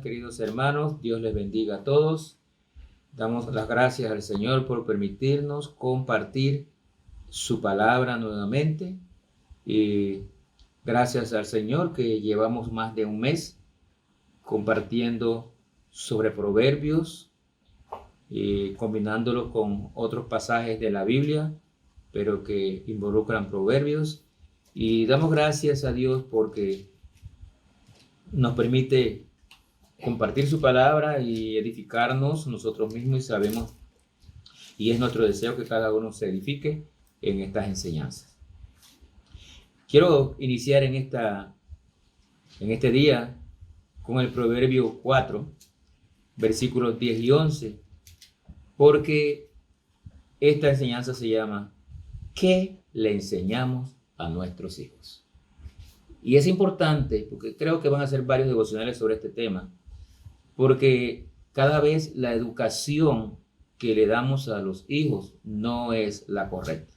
días, queridos hermanos. Dios les bendiga a todos. Damos las gracias al Señor por permitirnos compartir su palabra nuevamente. Y gracias al Señor que llevamos más de un mes compartiendo sobre Proverbios y combinándolo con otros pasajes de la Biblia, pero que involucran Proverbios. Y damos gracias a Dios porque nos permite compartir su palabra y edificarnos nosotros mismos, y sabemos, y es nuestro deseo que cada uno se edifique en estas enseñanzas. Quiero iniciar en este día con el Proverbio 4, versículos 10 y 11, porque esta enseñanza se llama ¿qué le enseñamos a nuestros hijos? Y es importante porque creo que van a hacer varios devocionales sobre este tema, porque cada vez la educación que le damos a los hijos no es la correcta.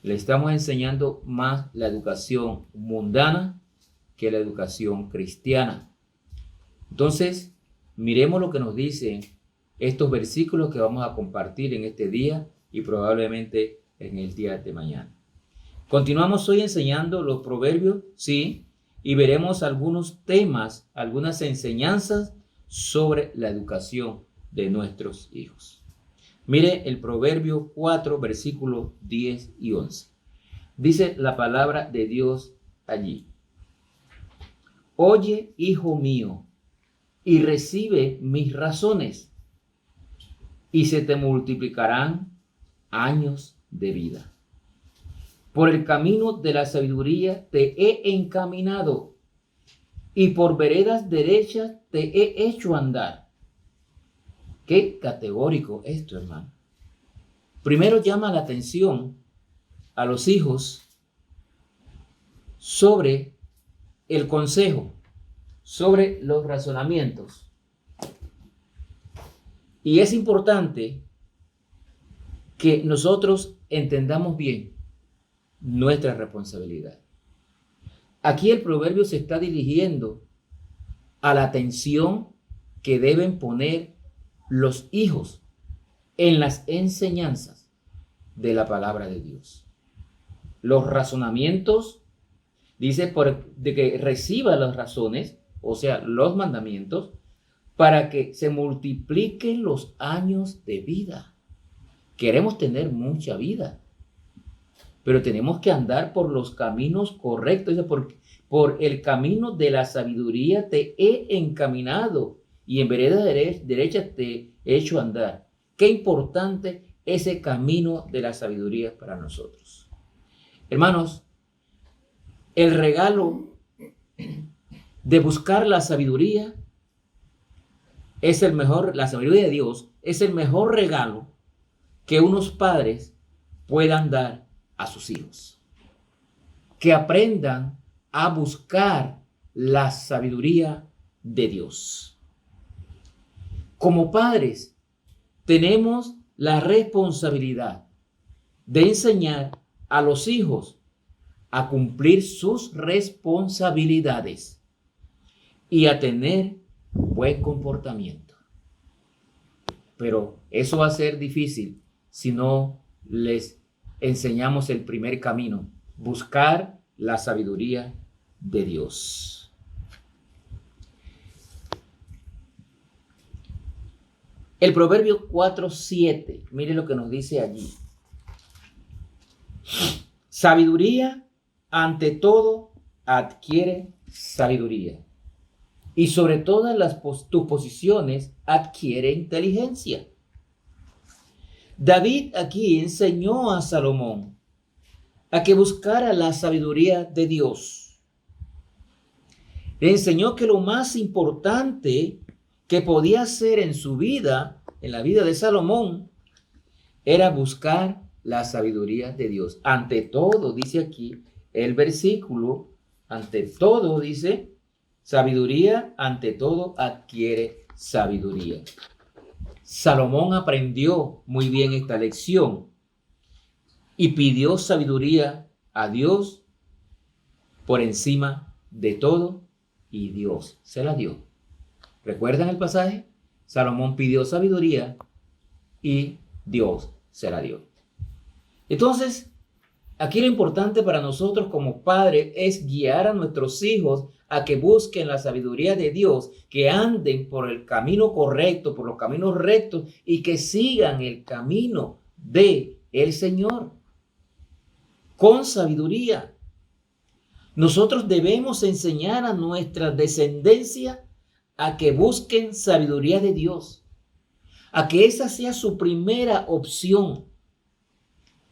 Le estamos enseñando más la educación mundana que la educación cristiana. Entonces, miremos lo que nos dicen estos versículos que vamos a compartir en este día y probablemente en el día de mañana. Continuamos hoy enseñando los proverbios, sí, y veremos algunos temas, algunas enseñanzas sobre la educación de nuestros hijos. Mire el Proverbio 4, versículos 10 y 11. Dice la palabra de Dios allí: oye, hijo mío, y recibe mis razones, y se te multiplicarán años de vida. Por el camino de la sabiduría te he encaminado, y por veredas derechas te he hecho andar. Qué categórico esto, hermano. Primero llama la atención a los hijos sobre el consejo, sobre los razonamientos. Y es importante que nosotros entendamos bien nuestra responsabilidad. Aquí el proverbio se está dirigiendo a la atención que deben poner los hijos en las enseñanzas de la palabra de Dios. Los razonamientos, dice, de que reciba las razones, o sea, los mandamientos, para que se multipliquen los años de vida. Queremos tener mucha vida, pero tenemos que andar por los caminos correctos. Dice, por el camino de la sabiduría te he encaminado, y en veredas derechas te he hecho andar. Qué importante ese camino de la sabiduría para nosotros. Hermanos, el regalo de buscar la sabiduría es la sabiduría de Dios es el mejor regalo que unos padres puedan dar a sus hijos. Que aprendan a buscar la sabiduría de Dios. Como padres, tenemos la responsabilidad de enseñar a los hijos a cumplir sus responsabilidades y a tener buen comportamiento. Pero eso va a ser difícil si no les enseñamos el primer camino: buscar la sabiduría de Dios. El Proverbio 4:7, mire lo que nos dice allí. Sabiduría ante todo adquiere sabiduría, y sobre todas tus posiciones adquiere inteligencia. David aquí enseñó a Salomón a que buscara la sabiduría de Dios. Le enseñó que lo más importante que podía hacer en su vida, en la vida de Salomón, era buscar la sabiduría de Dios. Ante todo, dice aquí el versículo, ante todo, dice, sabiduría, ante todo adquiere sabiduría. Salomón aprendió muy bien esta lección y pidió sabiduría a Dios por encima de todo, y Dios se la dio. ¿Recuerdan el pasaje? Salomón pidió sabiduría y Dios se la dio. Entonces, aquí lo importante para nosotros como padres es guiar a nuestros hijos a que busquen la sabiduría de Dios, que anden por el camino correcto, por los caminos rectos y que sigan el camino de el Señor con sabiduría. Nosotros debemos enseñar a nuestra descendencia a que busquen sabiduría de Dios, a que esa sea su primera opción.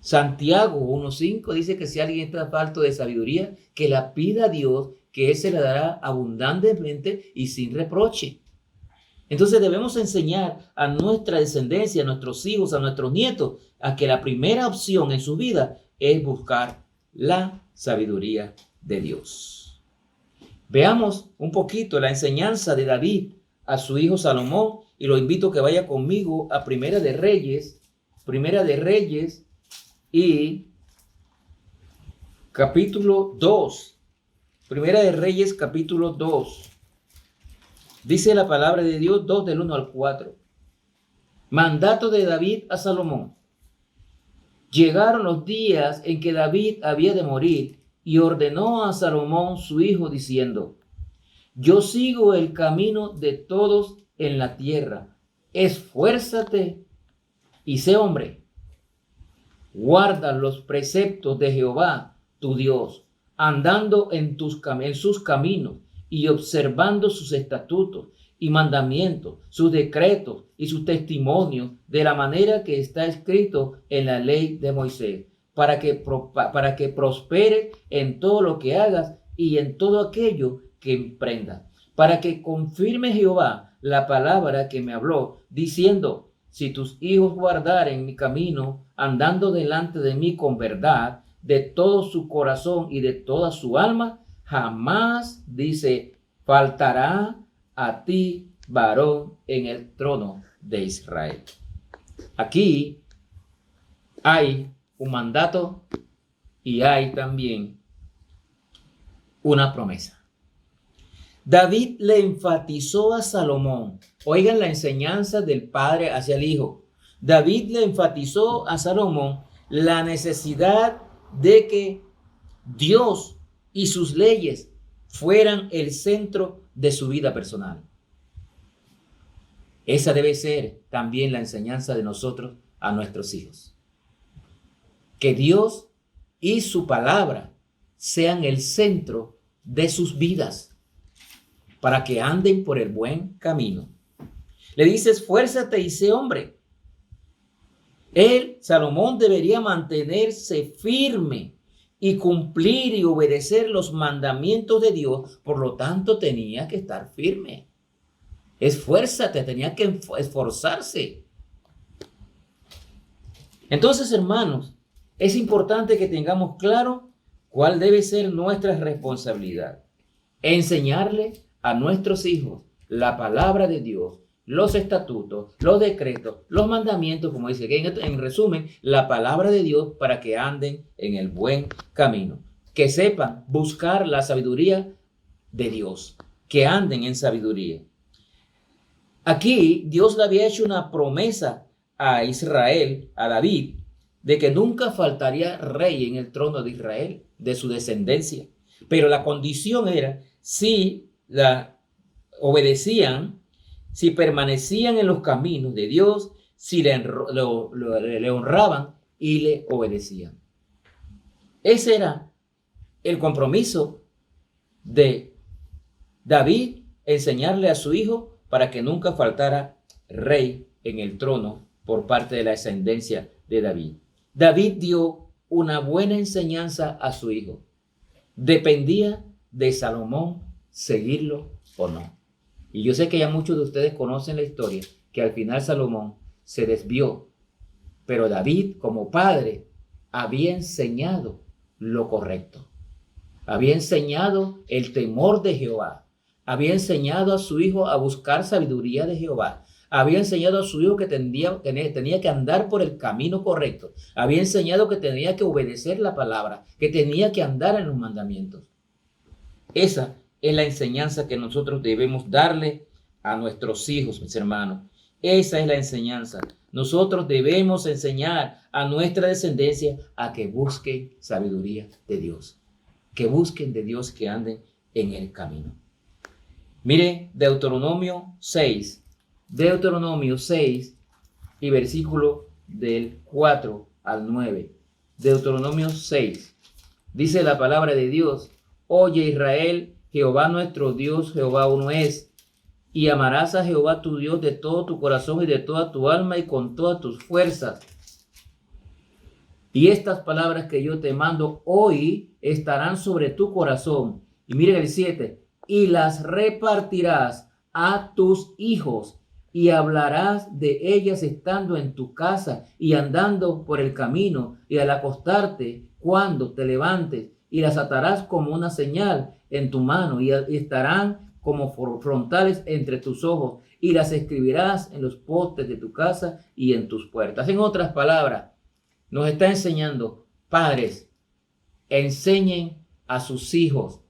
Santiago 1:5 dice que si alguien está falto de sabiduría, que la pida a Dios, que Él se la dará abundantemente y sin reproche. Entonces debemos enseñar a nuestra descendencia, a nuestros hijos, a nuestros nietos, a que la primera opción en su vida es buscar la sabiduría de Dios. Veamos un poquito la enseñanza de David a su hijo Salomón y lo invito a que vaya conmigo a Primera de Reyes y capítulo 2. Primera de Reyes, capítulo 2. Dice la palabra de Dios 2 del 1 al 4. Mandato de David a Salomón. Llegaron los días en que David había de morir y ordenó a Salomón su hijo diciendo: yo sigo el camino de todos en la tierra. Esfuérzate y sé hombre. Guarda los preceptos de Jehová, tu Dios, andando en sus caminos y observando sus estatutos y mandamientos, sus decretos y sus testimonios, de la manera que está escrito en la ley de Moisés, para que prospere en todo lo que hagas y en todo aquello que emprendas, para que confirme Jehová la palabra que me habló, diciendo: si tus hijos guardaren mi camino, andando delante de mí con verdad, de todo su corazón y de toda su alma, jamás, dice, faltará a ti varón en el trono de Israel. Aquí hay un mandato y hay también una promesa. David le enfatizó a Salomón. Oigan la enseñanza del padre hacia el hijo. David le enfatizó a Salomón la necesidad de que Dios y sus leyes fueran el centro de su vida personal. Esa debe ser también la enseñanza de nosotros a nuestros hijos. Que Dios y su palabra sean el centro de sus vidas, para que anden por el buen camino. Le dice: esfuérzate y sé hombre. Salomón, debería mantenerse firme y cumplir y obedecer los mandamientos de Dios. Por lo tanto, tenía que estar firme. Esfuérzate, tenía que esforzarse. Entonces, hermanos, es importante que tengamos claro cuál debe ser nuestra responsabilidad. Enseñarle a nuestros hijos la palabra de Dios, los estatutos, los decretos, los mandamientos, como dice, en resumen, la palabra de Dios, para que anden en el buen camino, que sepan buscar la sabiduría de Dios, que anden en sabiduría. Aquí Dios le había hecho una promesa a Israel, a David, de que nunca faltaría rey en el trono de Israel, de su descendencia. Pero la condición era si la obedecían, si permanecían en los caminos de Dios, si le honraban y le obedecían. Ese era el compromiso de David, enseñarle a su hijo para que nunca faltara rey en el trono por parte de la descendencia de David. David dio una buena enseñanza a su hijo. Dependía de Salomón seguirlo o no. Y yo sé que ya muchos de ustedes conocen la historia, que al final Salomón se desvió, pero David, como padre, había enseñado lo correcto. Había enseñado el temor de Jehová. Había enseñado a su hijo a buscar sabiduría de Jehová. Había enseñado a su hijo que tenía que andar por el camino correcto. Había enseñado que tenía que obedecer la palabra, que tenía que andar en los mandamientos. Esa es la enseñanza que nosotros debemos darle a nuestros hijos, mis hermanos. Esa es la enseñanza. Nosotros debemos enseñar a nuestra descendencia a que busquen sabiduría de Dios, que busquen de Dios, que anden en el camino. Mire, Deuteronomio 6 y versículo del 4 al 9. Deuteronomio 6. Dice la palabra de Dios: Oye Israel, Jehová nuestro Dios, Jehová uno es. Y amarás a Jehová tu Dios de todo tu corazón y de toda tu alma y con todas tus fuerzas. Y estas palabras que yo te mando hoy estarán sobre tu corazón. Y miren el 7. Y las repartirás a tus hijos y hablarás de ellas estando en tu casa y andando por el camino y al acostarte cuando te levantes, y las atarás como una señal en tu mano y estarán como frontales entre tus ojos, y las escribirás en los postes de tu casa y en tus puertas. En otras palabras, nos está enseñando: padres, enseñen a sus hijos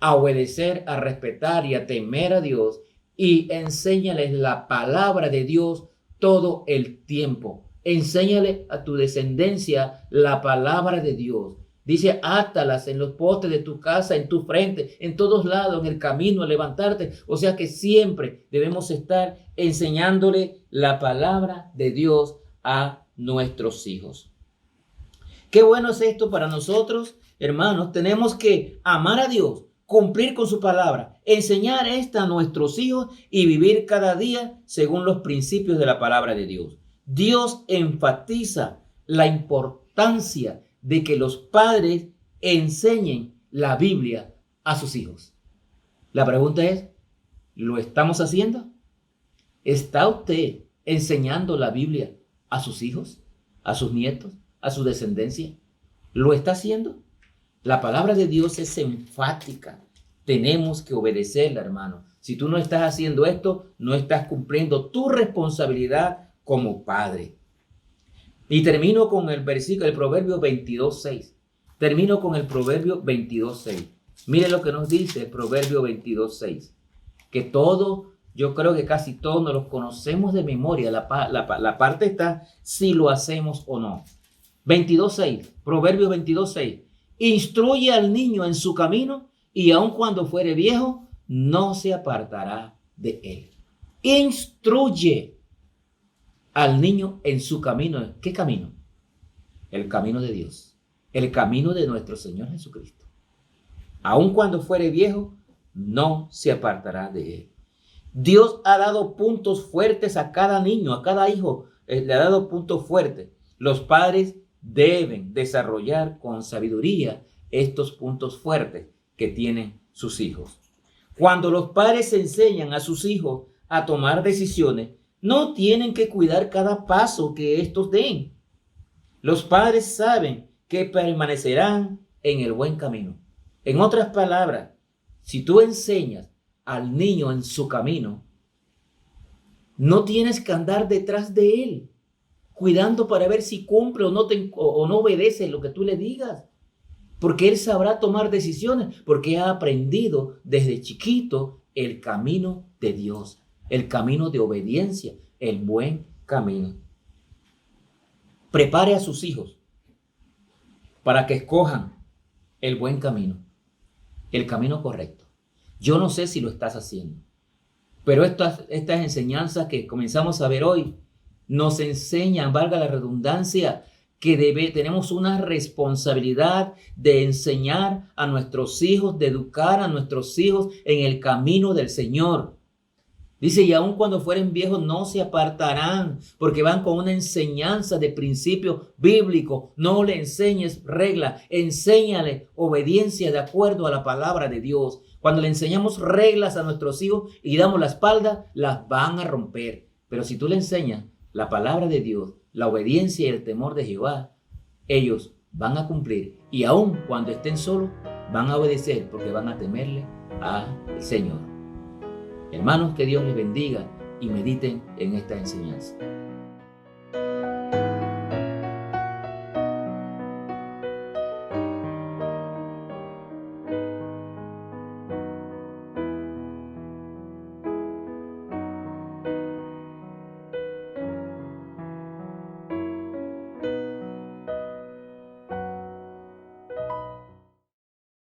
a obedecer, a respetar y a temer a Dios, y enséñales la palabra de Dios todo el tiempo. Enséñale a tu descendencia la palabra de Dios. Dice: átalas en los postes de tu casa, en tu frente, en todos lados, en el camino, a levantarte. O sea que siempre debemos estar enseñándole la palabra de Dios a nuestros hijos. Qué bueno es esto para nosotros, hermanos. Tenemos que amar a Dios, cumplir con su palabra, enseñar esta a nuestros hijos y vivir cada día según los principios de la palabra de Dios. Dios enfatiza la importancia de que los padres enseñen la Biblia a sus hijos. La pregunta es: ¿lo estamos haciendo? ¿Está usted enseñando la Biblia a sus hijos, a sus nietos, a su descendencia? ¿Lo está haciendo? La palabra de Dios es enfática. Tenemos que obedecerla, hermano. Si tú no estás haciendo esto, no estás cumpliendo tu responsabilidad como padre. Y termino con el versículo, el Proverbio 22:6. Termino con el Proverbio 22:6. Mire lo que nos dice el Proverbio 22:6. Que todo, yo creo que casi todos nos los conocemos de memoria. La parte está si lo hacemos o no. 22:6. Proverbio 22:6. Instruye al niño en su camino, y aun cuando fuere viejo, no se apartará de él. Instruye al niño en su camino. ¿Qué camino? El camino de Dios. El camino de nuestro Señor Jesucristo. Aun cuando fuere viejo, no se apartará de él. Dios ha dado puntos fuertes a cada niño, a cada hijo. Le ha dado puntos fuertes. Los padres deben desarrollar con sabiduría estos puntos fuertes que tienen sus hijos. Cuando los padres enseñan a sus hijos a tomar decisiones, no tienen que cuidar cada paso que estos den. Los padres saben que permanecerán en el buen camino. En otras palabras, si tú enseñas al niño en su camino, no tienes que andar detrás de él, cuidando para ver si cumple o no obedece lo que tú le digas. Porque él sabrá tomar decisiones, porque ha aprendido desde chiquito el camino de Dios, el camino de obediencia, el buen camino. Prepare a sus hijos para que escojan el buen camino, el camino correcto. Yo no sé si lo estás haciendo, pero estas enseñanzas que comenzamos a ver hoy nos enseñan, valga la redundancia, que tenemos una responsabilidad de enseñar a nuestros hijos, de educar a nuestros hijos en el camino del Señor. Dice: y aun cuando fueren viejos no se apartarán, porque van con una enseñanza de principio bíblico. No le enseñes reglas, enséñale obediencia de acuerdo a la palabra de Dios. Cuando le enseñamos reglas a nuestros hijos y damos la espalda, las van a romper. Pero si tú le enseñas la palabra de Dios, la obediencia y el temor de Jehová, ellos van a cumplir. Y aun cuando estén solos, van a obedecer, porque van a temerle al Señor. Hermanos, que Dios les bendiga y mediten en esta enseñanza.